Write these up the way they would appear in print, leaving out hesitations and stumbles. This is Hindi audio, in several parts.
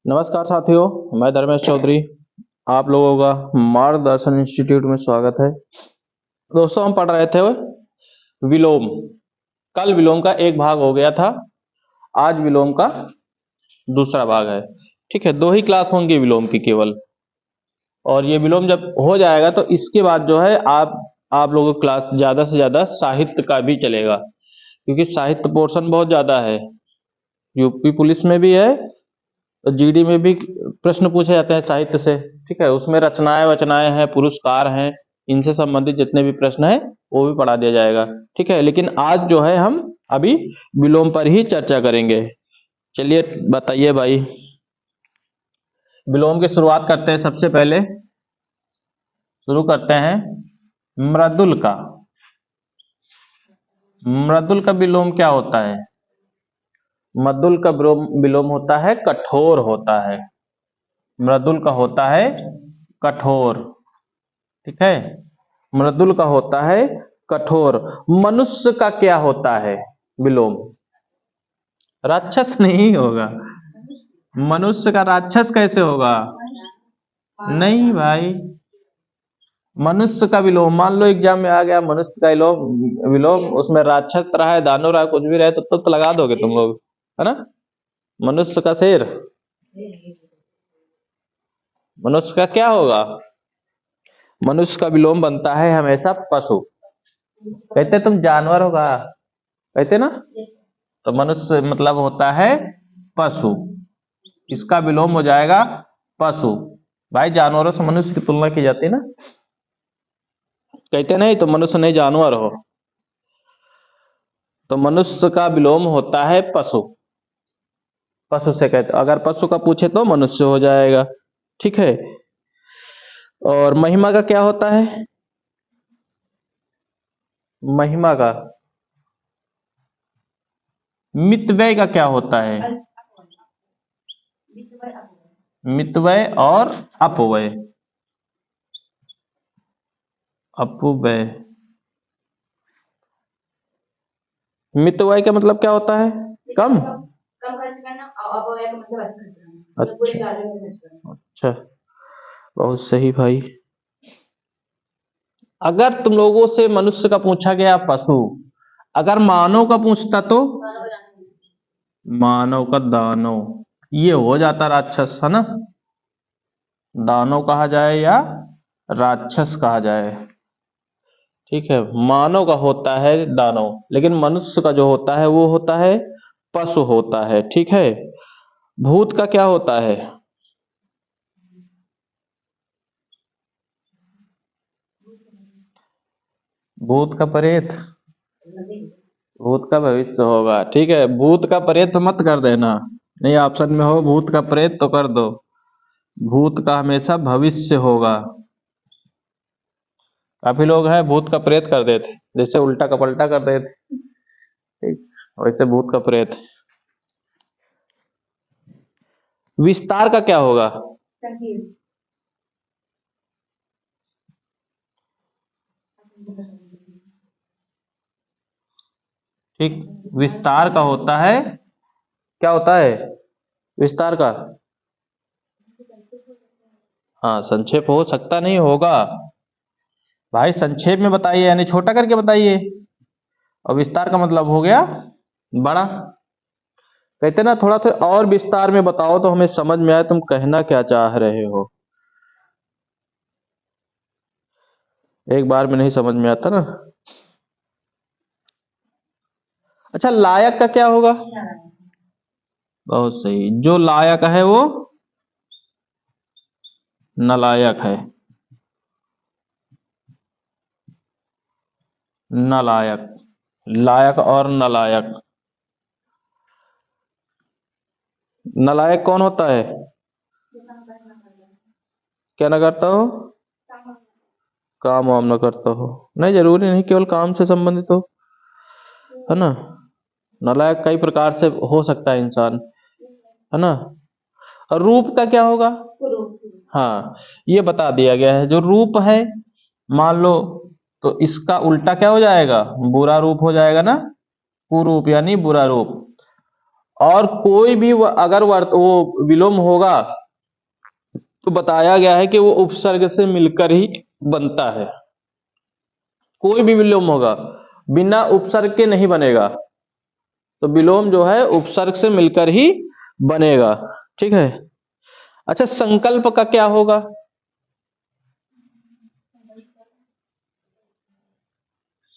नमस्कार साथियों, मैं धर्मेश चौधरी। आप लोगों का मार्गदर्शन इंस्टीट्यूट में स्वागत है। दोस्तों, हम पढ़ रहे थे विलोम। कल विलोम का एक भाग हो गया था, आज विलोम का दूसरा भाग है। ठीक है, दो ही क्लास होंगी विलोम की केवल। और ये विलोम जब हो जाएगा तो इसके बाद जो है आप लोगों की क्लास ज्यादा से ज्यादा साहित्य का भी चलेगा, क्योंकि साहित्य पोर्शन बहुत ज्यादा है। यूपी पुलिस में भी है, तो जीडी में भी प्रश्न पूछे जाते हैं साहित्य से। ठीक है, उसमें रचनाएं वचनाएं हैं, पुरस्कार हैं, इनसे संबंधित जितने भी प्रश्न हैं वो भी पढ़ा दिया जाएगा। ठीक है, लेकिन आज जो है हम अभी विलोम पर ही चर्चा करेंगे। चलिए बताइए भाई, विलोम की शुरुआत करते हैं। सबसे पहले शुरू करते हैं मृदुल का। मृदुल का विलोम क्या होता है? मृदुल का विलोम होता है कठोर होता है। मृदुल का होता है कठोर। ठीक है, मृदुल का होता है कठोर। मनुष्य का क्या होता है विलोम? राक्षस नहीं होगा। मनुष्य का राक्षस कैसे होगा? नहीं भाई, मनुष्य का विलोम मान लो एग्जाम में आ गया, मनुष्य का विलोम विलोम उसमें राक्षस रहा है, दानव रहा है, कुछ भी रहे तो लगा दोगे तुम लोग, है ना। मनुष्य का शेर, मनुष्य का क्या होगा? मनुष्य का विलोम बनता है हमेशा पशु। कहते तुम जानवर होगा, कहते ना, तो मनुष्य मतलब होता है पशु। इसका विलोम हो जाएगा पशु। भाई जानवरों से मनुष्य की तुलना की जाती है ना, कहते नहीं तो मनुष्य नहीं जानवर हो। तो मनुष्य का विलोम होता है पशु। पशु से कहते, अगर पशु का पूछे तो मनुष्य हो जाएगा। ठीक है, और महिमा का क्या होता है? महिमा का, मितव्यय का क्या होता है? मितव्यय और अपव्यय। अपव्यय, मितव्यय का मतलब क्या होता है? कम खर्च करना, अपव्यय का मतलब अच्छा अच्छा, बहुत सही भाई। अगर तुम लोगों से मनुष्य का पूछा गया पशु, अगर मानव का पूछता तो मानव का दानव, ये हो जाता राक्षस, है ना। दानव कहा जाए या राक्षस कहा जाए। ठीक है, मानव का होता है दानव, लेकिन मनुष्य का जो होता है वो होता है पशु होता है। ठीक है, भूत का क्या होता है? भूत का प्रेत, भूत का भविष्य होगा। ठीक है, भूत का प्रेत मत कर देना, नहीं ऑप्शन में हो भूत का प्रेत तो कर दो। भूत का हमेशा भविष्य होगा। काफी लोग हैं भूत का प्रेत कर देते, जैसे उल्टा का पलटा कर देते। ठीक, वैसे भूत का प्रेत। विस्तार का क्या होगा? ठीक, विस्तार का होता है, क्या होता है विस्तार का? हाँ, संक्षेप हो सकता, नहीं होगा भाई, संक्षेप में बताइए, यानी छोटा करके बताइए। और विस्तार का मतलब हो गया बड़ा। कहते ना थोड़ा सा और विस्तार में बताओ तो हमें समझ में आए तुम कहना क्या चाह रहे हो। एक बार में नहीं समझ में आता ना। अच्छा, लायक का क्या होगा? बहुत सही, जो लायक है वो नालायक है। नालायक, लायक और नालायक। नालायक कौन होता है? क्या ना करता हो? काम वाम ना करता हो। नहीं, जरूरी नहीं केवल काम से संबंधित हो, है ना। नालायक कई प्रकार से हो सकता है इंसान, है ना। और रूप का क्या होगा? हाँ, ये बता दिया गया है, जो रूप है मान लो, तो इसका उल्टा क्या हो जाएगा? बुरा रूप हो जाएगा ना, कुरूप यानी बुरा रूप। और कोई भी अगर वो विलोम होगा तो बताया गया है कि वो उपसर्ग से मिलकर ही बनता है। कोई भी विलोम होगा बिना उपसर्ग के नहीं बनेगा, तो विलोम जो है उपसर्ग से मिलकर ही बनेगा। ठीक है। अच्छा, संकल्प का क्या होगा?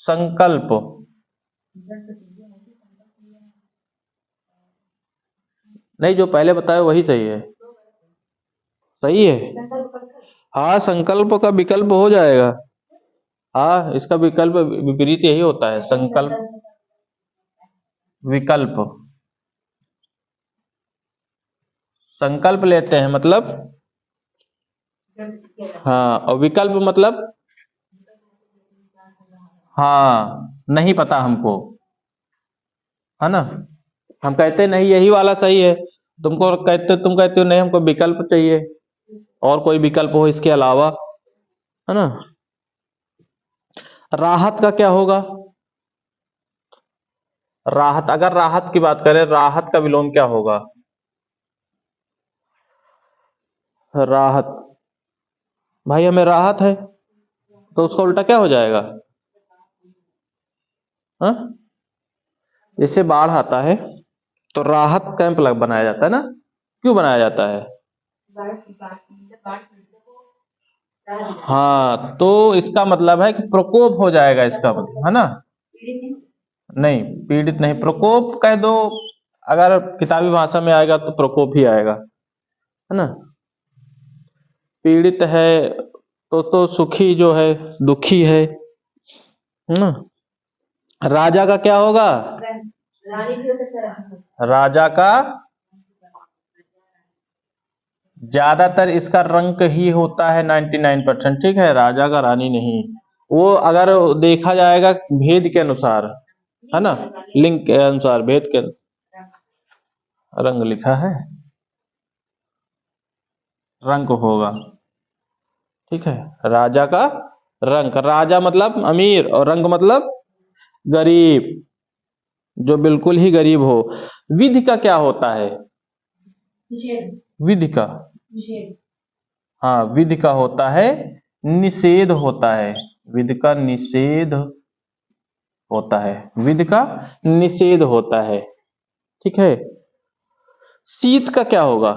संकल्प नहीं, जो पहले बताया वही सही है। सही है। हाँ, संकल्प का विकल्प हो जाएगा। हाँ, इसका विकल्प विपरीत यही होता है, संकल्प विकल्प। संकल्प लेते हैं मतलब, हाँ, और विकल्प मतलब, हाँ, नहीं पता हमको, है ना। हम कहते नहीं यही वाला सही है, तुम कहते हो नहीं हमको विकल्प चाहिए, और कोई विकल्प हो इसके अलावा, है ना। राहत का क्या होगा? राहत, अगर राहत की बात करें, राहत का विलोम क्या होगा? राहत, भाई हमें राहत है, तो उसका उल्टा क्या हो जाएगा? हाँ? जैसे बाढ़ आता है तो राहत कैंप बनाया जाता है ना, क्यों बनाया जाता है? हाँ, तो इसका मतलब है कि प्रकोप हो जाएगा, इसका मतलब है ना। नहीं, पीड़ित नहीं, प्रकोप कह दो, अगर किताबी भाषा में आएगा तो प्रकोप ही आएगा, है ना। पीड़ित है तो सुखी जो है दुखी है ना। राजा का क्या होगा? राजा का ज्यादातर इसका रंक ही होता है 99%। ठीक है, राजा का रानी नहीं। वो अगर देखा जाएगा भेद के अनुसार, है ना, लिंग के अनुसार, भेद के रंग लिखा है, रंग होगा। ठीक है, राजा का रंग, राजा मतलब अमीर और रंग मतलब गरीब, जो बिल्कुल ही गरीब हो। विधि का क्या होता है? विधि का, हाँ, विधि का होता है निषेध होता है, विधि का निषेध होता है, विधि का निषेध होता है। ठीक है। शीत का क्या होगा?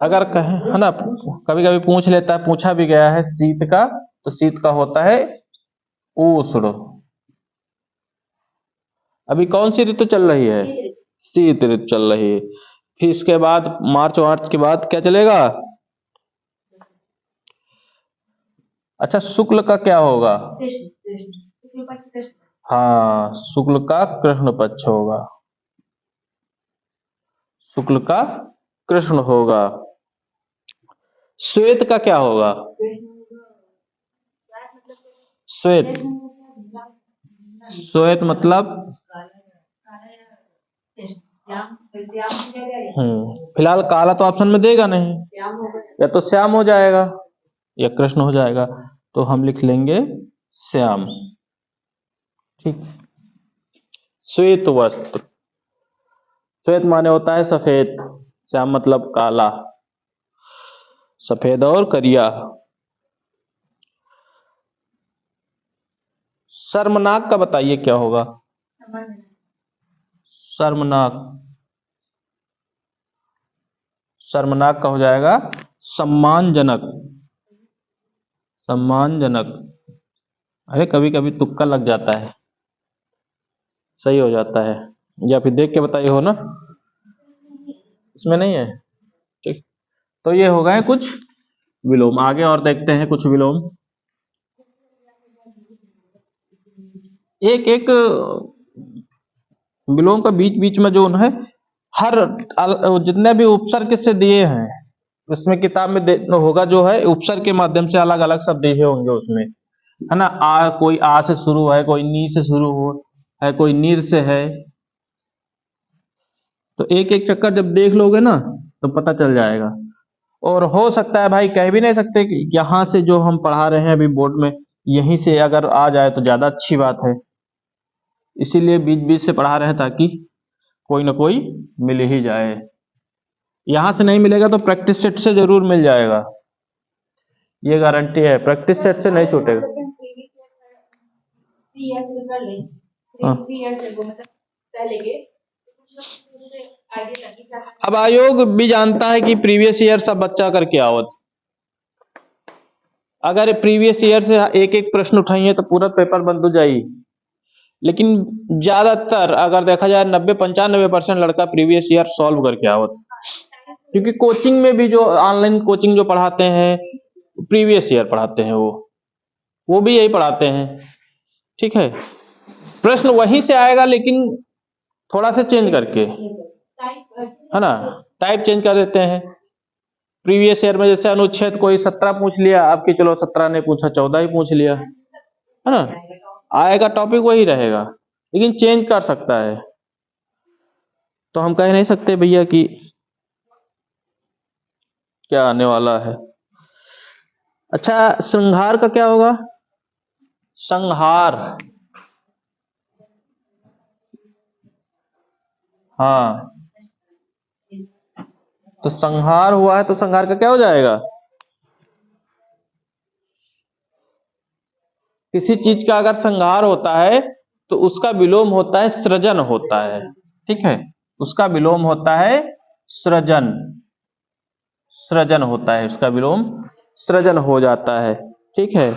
अगर कहें, है ना, कभी कभी पूछ लेता है, पूछा भी गया है शीत का, तो शीत का होता है उष्ण। अभी कौन सी ऋतु चल रही है? शीत ऋतु चल रही है। फिर इसके बाद मार्च वार्च के बाद क्या चलेगा? अच्छा, शुक्ल का क्या होगा? हाँ, शुक्ल का कृष्ण पक्ष होगा, शुक्ल का कृष्ण होगा। श्वेत का क्या होगा? श्वेत, श्वेत मतलब, फिलहाल काला तो ऑप्शन में देगा नहीं, या तो श्याम हो जाएगा या कृष्ण हो जाएगा, तो हम लिख लेंगे श्याम। ठीक। श्वेत वस्त्र, श्वेत माने होता है सफेद, श्याम मतलब काला, सफेद और करिया। शर्मनाक का बताइए क्या होगा? शर्मनाक, शर्मनाक का हो जाएगा सम्मानजनक, सम्मानजनक। अरे कभी कभी तुक्का लग जाता है, सही हो जाता है, या फिर देख के बताइए हो ना, इसमें नहीं है। ठीक। तो ये हो गए कुछ विलोम, आगे और देखते हैं कुछ विलोम। एक एक विलोम का बीच बीच में जो है, हर जितने भी उपसर्ग से दिए हैं उसमें किताब में होगा, जो है उपसर्ग के माध्यम से अलग अलग शब्द दिए होंगे उसमें, है ना। कोई आ से शुरू है, कोई नी से शुरू हो है, कोई नीर से है। तो एक एक चक्कर जब देख लोगे ना तो पता चल जाएगा। और हो सकता है भाई, कह भी नहीं सकते कि यहाँ से जो हम पढ़ा रहे हैं अभी बोर्ड में, यहीं से अगर आ जाए तो ज्यादा अच्छी बात है, इसीलिए बीच बीच से पढ़ा रहे हैं ताकि कोई ना कोई मिल ही जाए। यहां से नहीं मिलेगा तो प्रैक्टिस सेट से जरूर मिल जाएगा, ये गारंटी है, प्रैक्टिस सेट से नहीं छूटेगा। हाँ। अब आयोग भी जानता है कि प्रीवियस ईयर सब बच्चा करके आवत, अगर प्रीवियस ईयर से एक एक प्रश्न उठाइए तो पूरा पेपर बंद हो जाएगी। लेकिन ज्यादातर अगर देखा जाए 90-95% लड़का प्रीवियस ईयर सॉल्व करके आवत, क्योंकि कोचिंग में भी जो ऑनलाइन कोचिंग जो पढ़ाते हैं प्रीवियस ईयर पढ़ाते हैं, वो भी यही पढ़ाते हैं। ठीक है, प्रश्न वहीं से आएगा लेकिन थोड़ा सा चेंज करके, है ना, टाइप चेंज कर देते हैं। प्रीवियस ईयर में जैसे अनुच्छेद कोई 17 पूछ लिया, आपकी चलो 17 ने पूछा 14 ही पूछ लिया, है ना, आएगा टॉपिक वही रहेगा, लेकिन चेंज कर सकता है। तो हम कह नहीं सकते भैया कि क्या आने वाला है। अच्छा, संहार का क्या होगा? संहार, हाँ, तो संहार हुआ है तो संहार का क्या हो जाएगा? किसी चीज का अगर संहार होता है तो उसका विलोम होता है सृजन होता है। ठीक है, उसका विलोम होता है सृजन, सृजन होता है, उसका विलोम सृजन हो जाता है। ठीक है,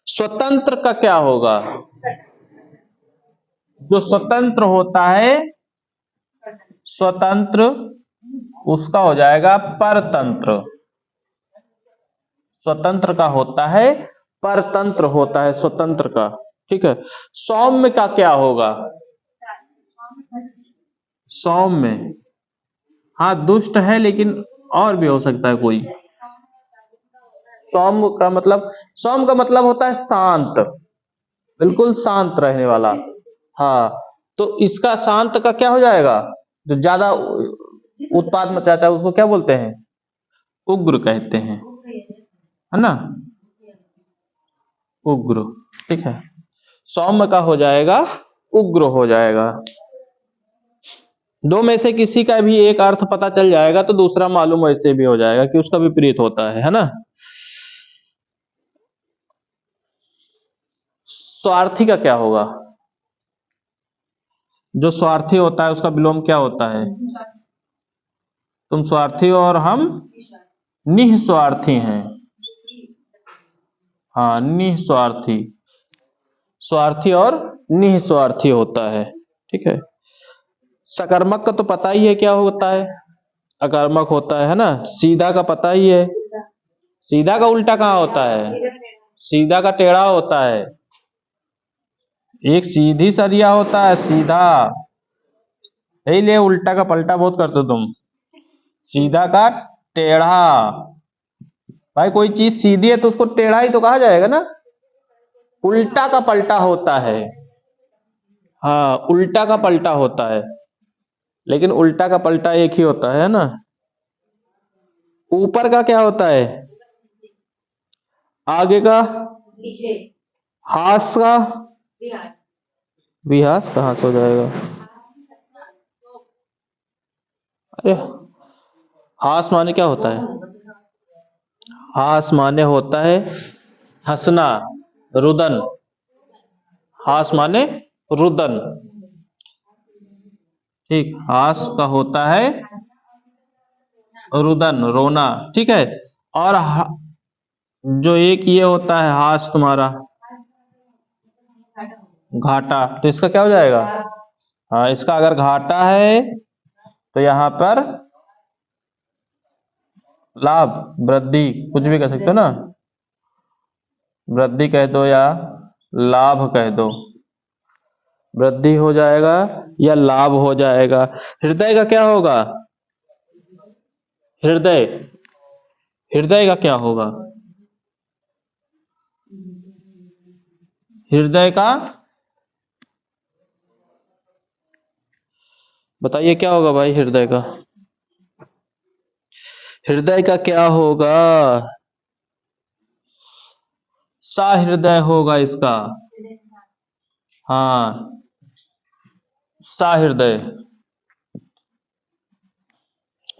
स्वतंत्र का क्या होगा? जो स्वतंत्र होता है, स्वतंत्र, उसका हो जाएगा परतंत्र। स्वतंत्र का होता है परतंत्र होता है स्वतंत्र का। ठीक है, सौम्य का क्या होगा? सौम्य, हाँ दुष्ट है लेकिन और भी हो सकता है कोई। सौम्य का मतलब, सौम्य का मतलब होता है शांत, बिल्कुल शांत रहने वाला। हाँ, तो इसका शांत का क्या हो जाएगा? जो ज्यादा उत्पाद मचाता है उसको क्या बोलते हैं? उग्र कहते हैं, है ना, उग्र। ठीक है, सौम्य का हो जाएगा उग्र हो जाएगा। दो में से किसी का भी एक अर्थ पता चल जाएगा तो दूसरा मालूम वैसे भी हो जाएगा कि उसका विपरीत होता है ना। स्वार्थी का क्या होगा? जो स्वार्थी होता है उसका विलोम क्या होता है? तुम स्वार्थी हो और हम निस्वार्थी हैं। हाँ, निस्वार्थी, स्वार्थी और निस्वार्थी होता है। ठीक है, सकर्मक का तो पता ही है क्या होता है, अकर्मक होता है ना। सीधा का पता ही है, सीधा का उल्टा कहाँ होता है? सीधा का टेढ़ा होता है। एक सीधी सरिया होता है सीधा, यही ले उल्टा का पलटा बहुत करते हो तुम। सीधा का टेढ़ा, भाई कोई चीज सीधी है तो उसको टेढ़ा ही तो कहा जाएगा ना। उल्टा का पलटा होता है, हाँ उल्टा का पलटा होता है, लेकिन उल्टा का पलटा एक ही होता है ना। ऊपर का क्या होता है? आगे का, हास का, विहास कहाँ से हो जाएगा? अरे, हास माने क्या होता है? हास माने होता है हंसना, रुदन। हास माने रुदन। ठीक, हास का होता है रुदन, रोना। ठीक है, और जो एक ये होता है हास तुम्हारा, घाटा, तो इसका क्या हो जाएगा? हाँ, इसका अगर घाटा है तो यहां पर लाभ, वृद्धि, कुछ भी कह सकते हो ना, वृद्धि कह दो या लाभ कह दो, वृद्धि हो जाएगा या लाभ हो जाएगा। हृदय का क्या होगा? हृदय, हृदय का क्या होगा? हृदय का बताइए क्या होगा भाई? हृदय का, हृदय का क्या होगा? सहृदय होगा इसका, हाँ सहृदय।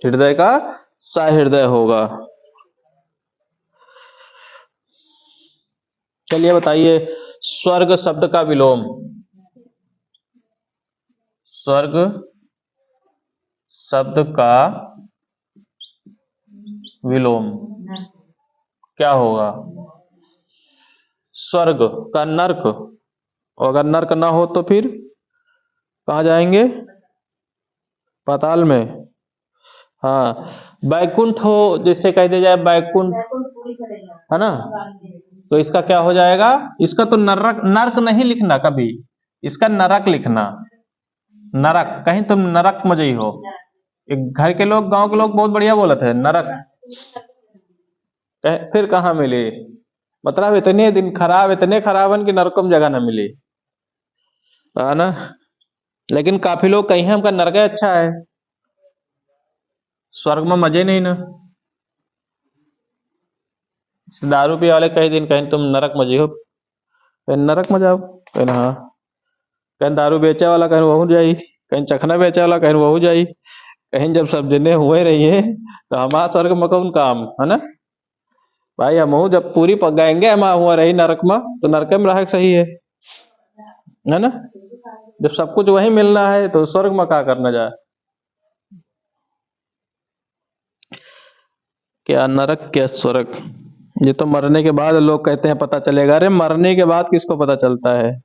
हृदय का सहृदय होगा। चलिए बताइए, स्वर्ग शब्द का विलोम, स्वर्ग शब्द का विलोम क्या होगा? स्वर्ग का नर्क, और अगर नर्क ना हो तो फिर कहाँ जाएंगे? पाताल में। हाँ, बैकुंठ हो जिससे कह दिया जाए बैकुंठ, है ना, तो इसका क्या हो जाएगा? इसका तो नरक, नर्क नहीं लिखना कभी, इसका नरक लिखना। नरक, कहीं तुम नरक में ही हो। एक घर के लोग, गांव के लोग बहुत बढ़िया बोलत है नरक, फिर कहाँ मिली? मतलब इतने दिन खराब, इतने खराबन की नरकम जगह न मिली, है ना। लेकिन काफी लोग कहीं हमका नरक अच्छा है, स्वर्ग में मजे नहीं ना। दारू पिए वाले कई दिन कहीं तुम नरक में जियो, कहीं नरक में जाओ, कहीं हाँ, कहीं दारू बेचे वाला कहीं वहू जाई, कहीं चखना बेचे वाला कहीं वहू जाई, कहीं जब सब जने हुए रही है तो हमारा स्वर्ग में कौन काम, है ना भाई। हम जब पूरी पक गएंगे हम हुआ रही नरक में, तो नरक में रह सही है ना। जब सब कुछ वही मिलना है तो स्वर्ग में क्या करना जाए? क्या नरक क्या स्वर्ग, ये तो मरने के बाद लोग कहते हैं पता चलेगा। अरे मरने के बाद किसको पता चलता है?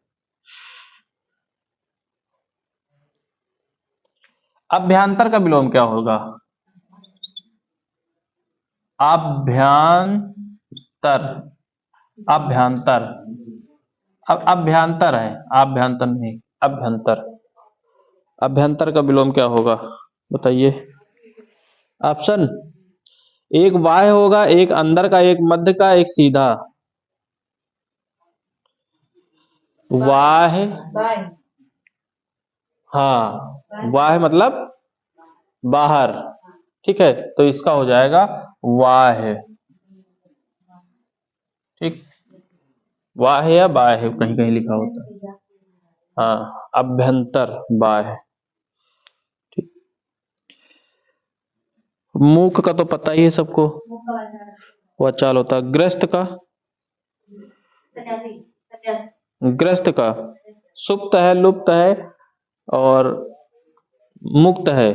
अभ्यांतर का विलोम क्या होगा? अभ्यांतर, अभ्यांतर, अब अभ्यांतर है, अभ्यांतर नहीं, अभ्यंतर। अभ्यंतर का विलोम क्या होगा बताइए? ऑप्शन, एक बाह्य होगा, एक अंदर का, एक मध्य का, एक सीधा। वाह्य, हाँ, वाह्य मतलब बाहर, ठीक है, तो इसका हो जाएगा वाह्य। ठीक, वाह्य या बाह्य कहीं कहीं लिखा होता है। हाँ, अभ्यंतर बाह्य। ठीक, मुख का तो पता ही है सबको, वह चाल होता है। ग्रस्त का, ग्रस्त का सुप्त है, लुप्त है और मुक्त है,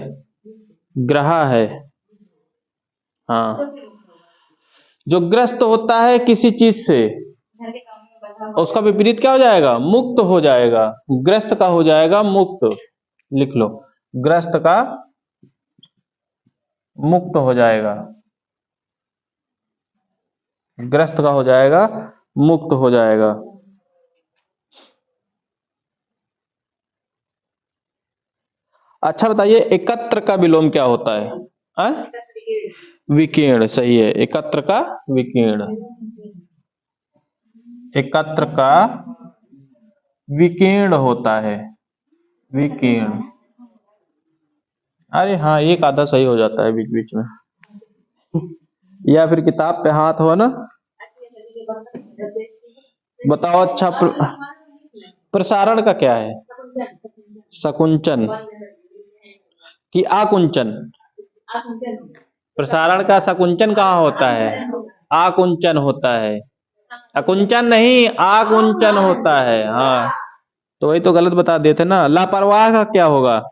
ग्रहा है। हाँ, जो ग्रस्त होता है किसी चीज से, उसका विपरीत क्या हो जाएगा? मुक्त हो जाएगा। ग्रस्त का हो जाएगा मुक्त, लिख लो, ग्रस्त का मुक्त हो जाएगा, ग्रस्त का हो जाएगा मुक्त हो जाएगा। अच्छा बताइए, एकत्र का विलोम क्या होता है? विकीर्ण, सही है, एकत्र का विकीर्ण, एकत्र का विकीर्ण होता है, विकीर्ण। अरे हाँ, एक आधा सही हो जाता है बीच बीच में, या फिर किताब पे हाथ हो ना। बताओ अच्छा, प्रसारण का क्या है? सकुंचन कि आकुंचन? प्रसारण का सकुंचन कहाँ होता है? आकुंचन होता है, अकुंचन नहीं, आकुंचन होता है। हाँ, तो वही तो गलत बता देते ना। लापरवाह का क्या होगा?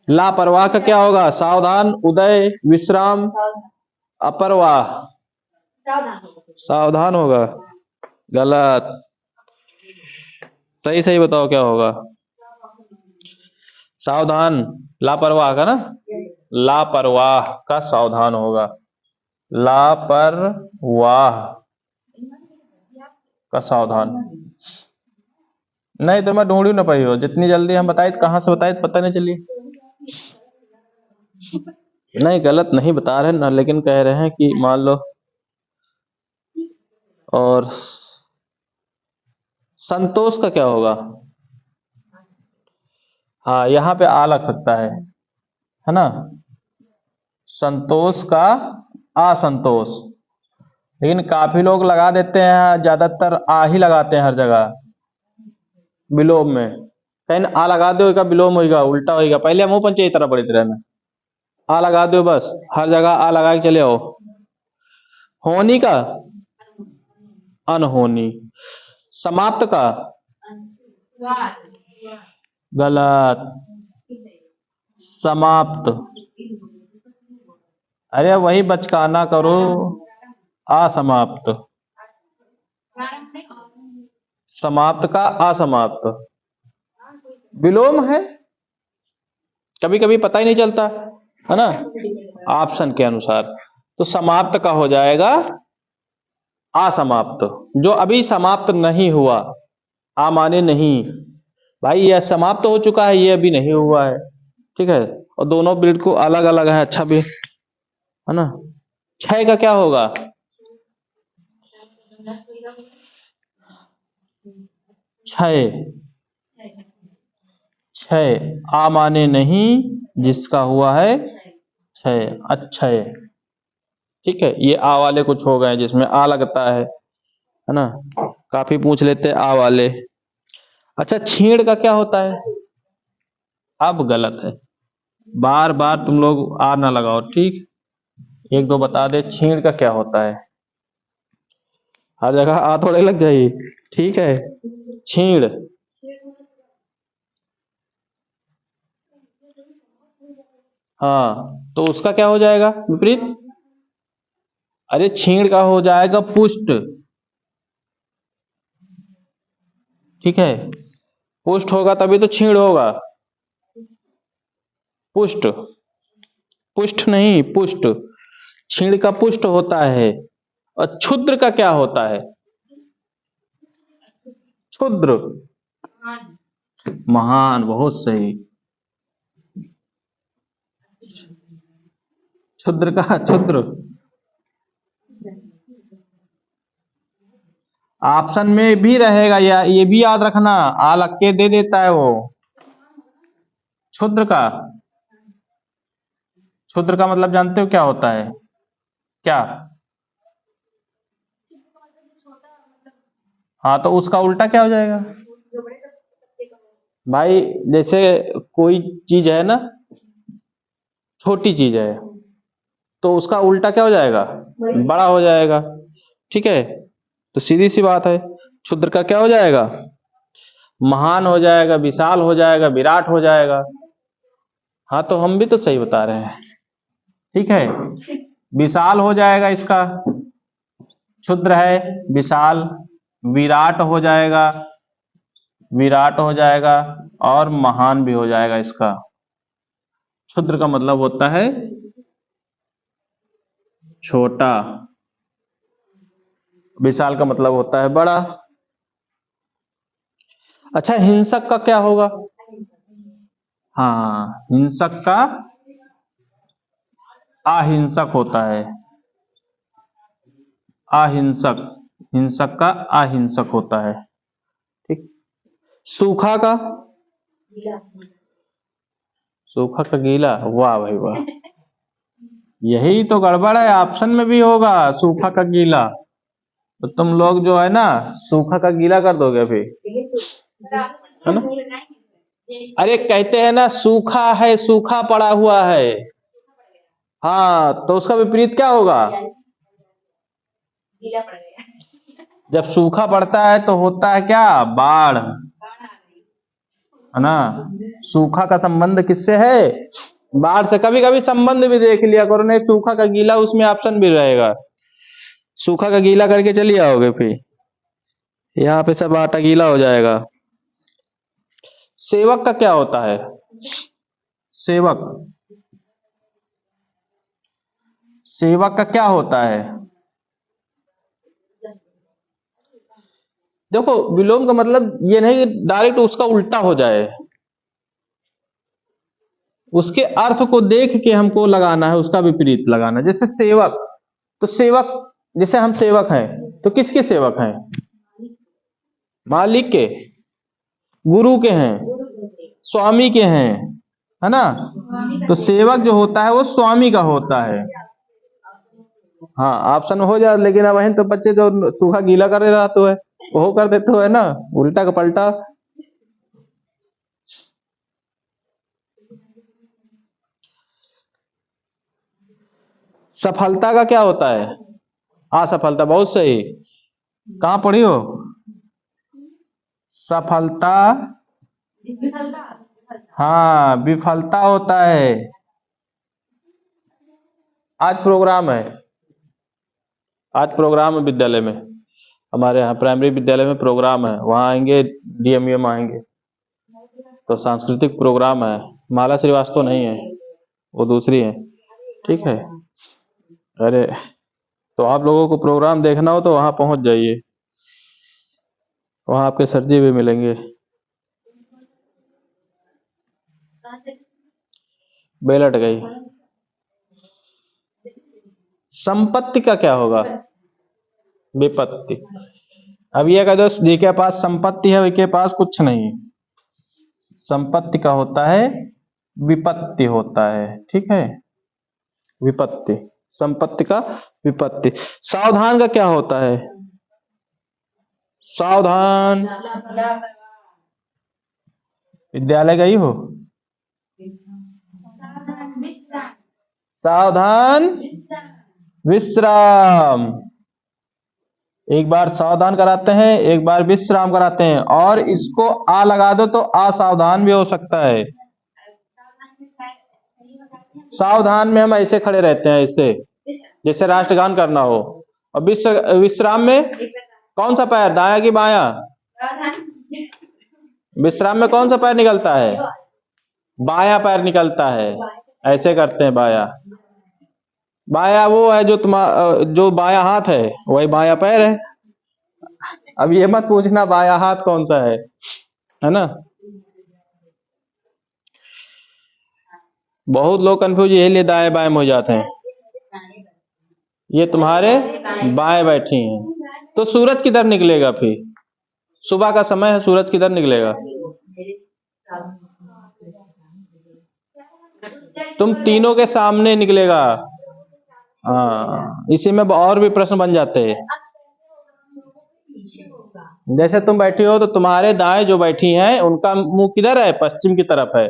लापरवाह का क्या होगा? सावधान, उदय, विश्राम, अपरवाह, सावधान होगा। गलत, सही सही बताओ क्या होगा? सावधान, लापरवाह का ना, लापरवाह का सावधान होगा, लापरवाह का सावधान। नहीं तो मैं ढूंढ ही ना पाई हो, जितनी जल्दी हम बताए कहां से बताए पता नहीं चली। नहीं गलत नहीं बता रहे ना, लेकिन कह रहे हैं कि मान लो। और संतोष का क्या होगा? हाँ, यहाँ पे आ लग सकता है ना। संतोष का असंतोष, लेकिन काफी लोग लगा देते हैं, ज्यादातर आ ही लगाते हैं हर जगह विलोम में। कहीं आ लगा दो का विलोम होगा, उल्टा होगा। पहले हम पंचे तरह पड़े रहना, आ लगा दो बस, हर जगह आ लगा के चले आओ। होनी का अनहोनी, समाप्त का गलत, समाप्त। अरे वही बचकाना करो, असमाप्त। समाप्त का असमाप्त विलोम है, कभी कभी पता ही नहीं चलता है ना ऑप्शन के अनुसार। तो समाप्त का हो जाएगा असमाप्त, जो अभी समाप्त नहीं हुआ। आ माने नहीं, भाई यह समाप्त हो चुका है, ये अभी नहीं हुआ है। ठीक है, और दोनों बिल्कुल अलग अलग है, अच्छा भी है ना। क्षय का क्या होगा? क्षय, क्षय आ माने नहीं, जिसका हुआ है क्षय, अक्षय। ठीक है, ये आ वाले कुछ हो गए जिसमें आ लगता है ना। काफी पूछ लेते आ वाले। अच्छा, छीण का क्या होता है? अब गलत है, बार बार तुम लोग आ ना लगाओ, ठीक। एक दो बता दे, छीण का क्या होता है? हर जगह आ थोड़े लग जाइए, ठीक है। छीण, हाँ, तो उसका क्या हो जाएगा विपरीत? अरे छीण का हो जाएगा पुष्ट। ठीक है, पुष्ट होगा तभी तो छीण होगा। पुष्ट, पुष्ट नहीं पुष्ट, छीण का पुष्ट होता है। और क्षुद्र का क्या होता है? क्षुद्र, महान, बहुत सही। क्षुद्र का क्षुद्र, ऑप्शन में भी रहेगा, या ये भी याद रखना, आ लग के दे देता है वो। क्षुद्र का, क्षुद्र का मतलब जानते हो क्या होता है? क्या? हाँ, तो उसका उल्टा क्या हो जाएगा? भाई जैसे कोई चीज है ना, छोटी चीज है, तो उसका उल्टा क्या हो जाएगा? बड़ा हो जाएगा। ठीक है, तो सीधी सी बात है, क्षुद्र का क्या हो जाएगा? महान हो जाएगा, विशाल हो जाएगा, विराट हो जाएगा। हाँ, तो हम भी तो सही बता रहे हैं। ठीक है, विशाल हो जाएगा इसका, क्षुद्र है, विशाल, विराट हो जाएगा, विराट हो जाएगा, और महान भी हो जाएगा इसका। क्षुद्र का मतलब होता है छोटा, विशाल का मतलब होता है बड़ा। अच्छा, हिंसक का क्या होगा? हाँ, हिंसक का अहिंसक होता है, अहिंसक, हिंसक का अहिंसक होता है। ठीक, सूखा का, सूखा का गीला, वाह भाई वाह, यही तो गड़बड़ है, ऑप्शन में भी होगा सूखा का गीला। तो तुम लोग जो है ना, सूखा का गीला कर दोगे फिर, है ना। अरे कहते हैं ना, सूखा है, सूखा पड़ा हुआ है। हाँ, तो उसका विपरीत क्या होगा? जब सूखा पड़ता है तो होता है क्या? बाढ़, है ना। सूखा का संबंध किससे है? बाढ़ से। कभी कभी संबंध भी देख लिया करो, नहीं सूखा का गीला उसमें ऑप्शन भी रहेगा, सूखा का गीला करके चलिए आओगे फिर, यहाँ पे सब आटा गीला हो जाएगा। सेवक का क्या होता है? सेवक, सेवक का क्या होता है? देखो, विलोम का मतलब ये नहीं कि डायरेक्ट उसका उल्टा हो जाए, उसके अर्थ को देख के हमको लगाना है, उसका विपरीत लगाना है। जैसे सेवक, तो सेवक, जैसे हम सेवक हैं, तो किसके सेवक हैं? मालिक के, गुरु के हैं, स्वामी के हैं, है ना। तो सेवक जो होता है वो स्वामी का होता है। हाँ, ऑप्शन हो जाए, लेकिन अब तो बच्चे जो सूखा गीला कर रहा तो है, वो कर देते हो, है ना, उल्टा का पलटा। सफलता का क्या होता है? असफलता। बहुत सही। कहाँ पढ़ी हो? सफलता, हाँ विफलता होता है। आज प्रोग्राम है, आज प्रोग्राम है विद्यालय में, हमारे यहाँ प्राइमरी विद्यालय में प्रोग्राम है, वहाँ आएंगे, डीएमएम आएंगे, तो सांस्कृतिक प्रोग्राम है। माला श्रीवास्तव नहीं है, वो दूसरी है। ठीक है। अरे तो आप लोगों को प्रोग्राम देखना हो तो वहां पहुंच जाइए, वहां आपके सर जी भी मिलेंगे। बेल अट गई। संपत्ति का क्या होगा? विपत्ति। अब ये कह दो जी के पास संपत्ति है, के पास कुछ नहीं। संपत्ति का होता है विपत्ति होता है। ठीक है, विपत्ति। संपत्ति का विपत्ति। सावधान का क्या होता है? सावधान। विद्यालय गई हो? सावधान विश्राम। एक बार सावधान कराते हैं, एक बार विश्राम कराते हैं, और इसको आ लगा दो तो असावधान भी हो सकता है। सावधान में हम ऐसे खड़े रहते हैं, ऐसे जैसे राष्ट्रगान करना हो। और विश्राम में कौन सा पैर, दाया कि बाया? विश्राम में कौन सा पैर निकलता है? बाया पैर निकलता है। ऐसे करते हैं बाया। बाया वो है जो जो बाया हाथ है, वही बाया पैर है। अब ये मत पूछना बाया हाथ कौन सा है ना। बहुत लोग कंफ्यूज यही लिए दाएं बाएं हो जाते हैं। ये तुम्हारे बाएं बैठी हैं, तो सूरज किधर निकलेगा फिर? सुबह का समय है, सूरज किधर निकलेगा? तुम तीनों के सामने निकलेगा। हाँ, इसी में और भी प्रश्न बन जाते हैं। जैसे तुम बैठी हो तो तुम्हारे दाएं जो बैठी हैं उनका मुंह किधर है? पश्चिम की तरफ है।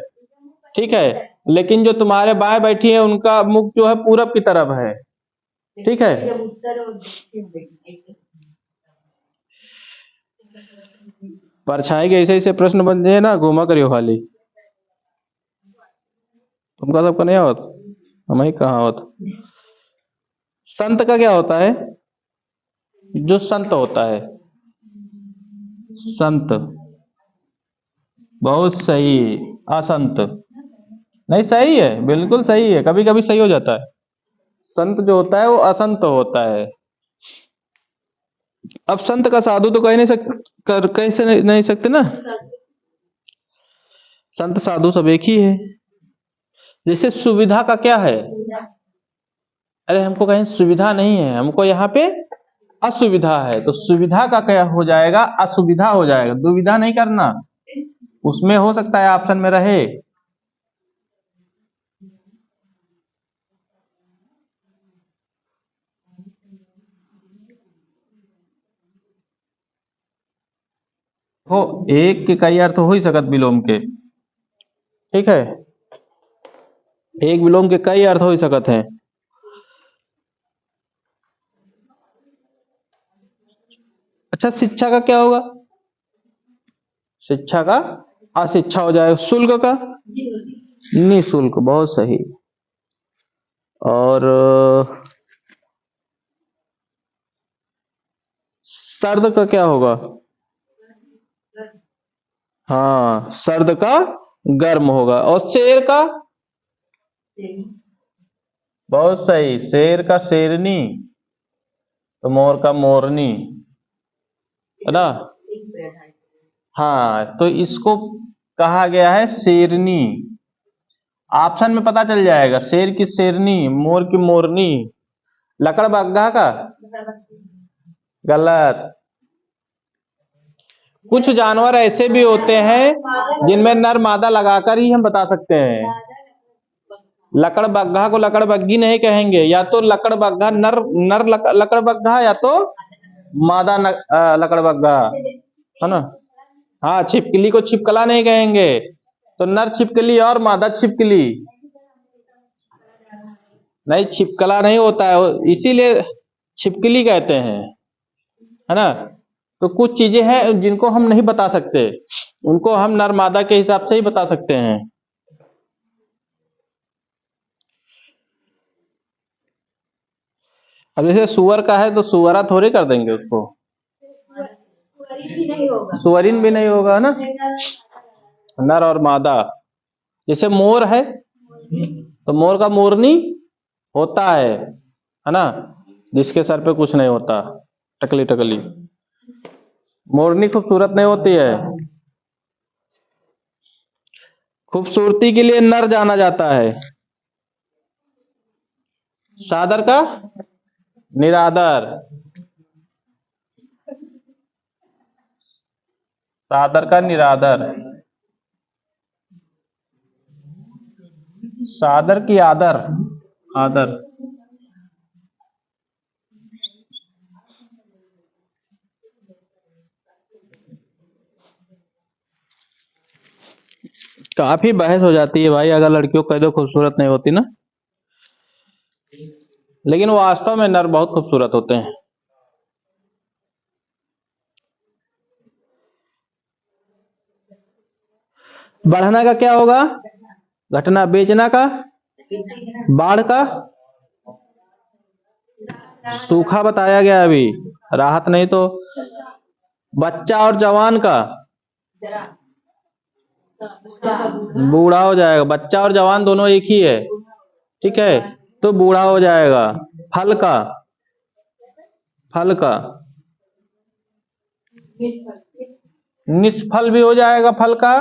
ठीक है, लेकिन जो तुम्हारे बाएं बैठी है उनका मुख जो है पूरब की तरफ है। ठीक है। परछाई के ऐसे ऐसे प्रश्न बन जाए ना, घूमा करियो खाली। तुमका सबका नहीं आवत, हमें कहाँ आवत। संत का क्या होता है? जो संत होता है, संत। बहुत सही। असंत नहीं, सही है, बिल्कुल सही है, कभी कभी सही हो जाता है। संत जो होता है वो असंत होता है। अब संत का साधु तो कह नहीं सकते, कर कैसे नहीं सकते ना। संत साधु सब एक ही है। जैसे सुविधा का क्या है? अरे हमको कहीं सुविधा नहीं है, हमको यहाँ पे असुविधा है, तो सुविधा का क्या हो जाएगा? असुविधा हो जाएगा। दुविधा नहीं करना, उसमें हो सकता है ऑप्शन में रहे। हो एक के कई अर्थ हो ही सकत विलोम के। ठीक है, एक विलोम के कई अर्थ हो ही सकत हैं। अच्छा, शिक्षा का क्या होगा? शिक्षा का अशिक्षा हो जाएगा। शुल्क का निःशुल्क। बहुत सही। और सर्द का क्या होगा? हाँ, सर्द का गर्म होगा। और शेर का? बहुत सही। शेर का शेरनी, तो मोर का मोरनी, है ना। हाँ, तो इसको कहा गया है शेरनी। ऑप्शन में पता चल जाएगा, शेर की शेरनी, मोर की मोरनी। लकड़बग्घा का गलत। कुछ जानवर ऐसे भी होते हैं जिनमें नर मादा लगाकर ही हम बता सकते हैं। लकड़बग्घा को लकड़बग्घी नहीं कहेंगे, या तो लकड़बग्घा नर नर लकड़बग्घा, या तो मादा लकड़बग्घा, है ना। हाँ, छिपकली को छिपकला नहीं कहेंगे, तो नर छिपकली और मादा छिपकली। नहीं, छिपकला नहीं होता है, इसीलिए छिपकली कहते हैं, है ना। तो कुछ चीजें हैं जिनको हम नहीं बता सकते, उनको हम नर मादा के हिसाब से ही बता सकते हैं। अब जैसे सुअर का है तो सुअरा थोड़ी कर देंगे उसको, सुअरिन भी नहीं होगा ना, नर और मादा। जैसे मोर है तो मोर का मोरनी होता है ना, जिसके सर पे कुछ नहीं होता, टकली टकली मोरनी खूबसूरत नहीं होती है। खूबसूरती के लिए नर जाना जाता है। सादर का निरादर, सादर का निरादर, सादर की आदर, आदर। काफी बहस हो जाती है भाई, अगर लड़कियों को कह दो खूबसूरत नहीं होती ना, लेकिन वास्तव में नर बहुत खूबसूरत होते हैं। बढ़ना का क्या होगा, घटना। बेचना का, बाढ़ का, सूखा बताया गया अभी, राहत नहीं तो। बच्चा और जवान का, बूढ़ा हो जाएगा। बच्चा और जवान दोनों एक ही है, ठीक है, तो बूढ़ा हो जाएगा। फल का, फल का निष्फल भी हो जाएगा, फल का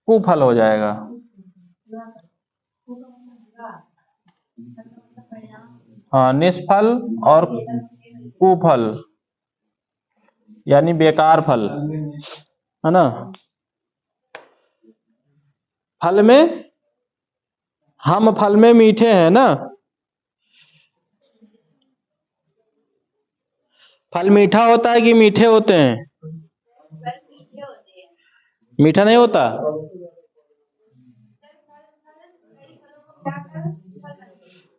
कुफल हो जाएगा। हाँ, निष्फल और कुफल यानी बेकार फल, है ना। फल में, हम फल में मीठे हैं ना, फल मीठा होता है कि मीठे होते हैं? मीठा नहीं होता।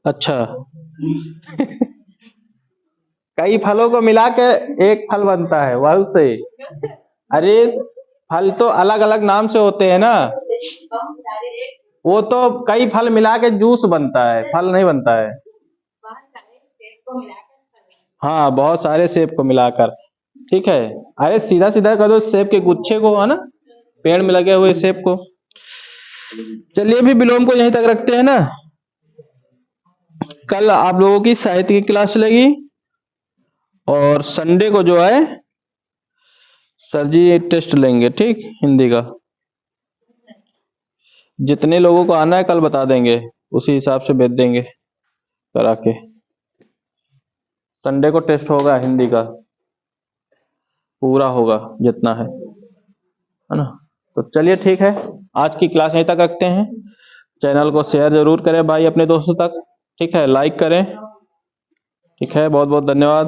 अच्छा कई फलों को मिला के एक फल बनता है, वह से। अरे फल तो अलग अलग नाम से होते हैं ना, वो तो कई फल मिला के जूस बनता है, फल नहीं बनता है। हाँ, बहुत सारे सेब को मिलाकर, ठीक है। अरे सीधा सीधा कर दो सेब के गुच्छे को, है ना, पेड़ में लगे हुए सेब को। चलिए अभी विलोम को यहीं तक रखते हैं ना। कल आप लोगों की साहित्य की क्लास चलेगी, और संडे को जो है सर जी टेस्ट लेंगे, ठीक, हिंदी का। जितने लोगों को आना है कल बता देंगे, उसी हिसाब से भेज देंगे करा के। संडे को टेस्ट होगा हिंदी का, पूरा होगा जितना है ना। तो चलिए ठीक है, आज की क्लास यहीं तक रखते हैं। चैनल को शेयर जरूर करें भाई अपने दोस्तों तक, ठीक है, लाइक करें, ठीक है। बहुत बहुत धन्यवाद।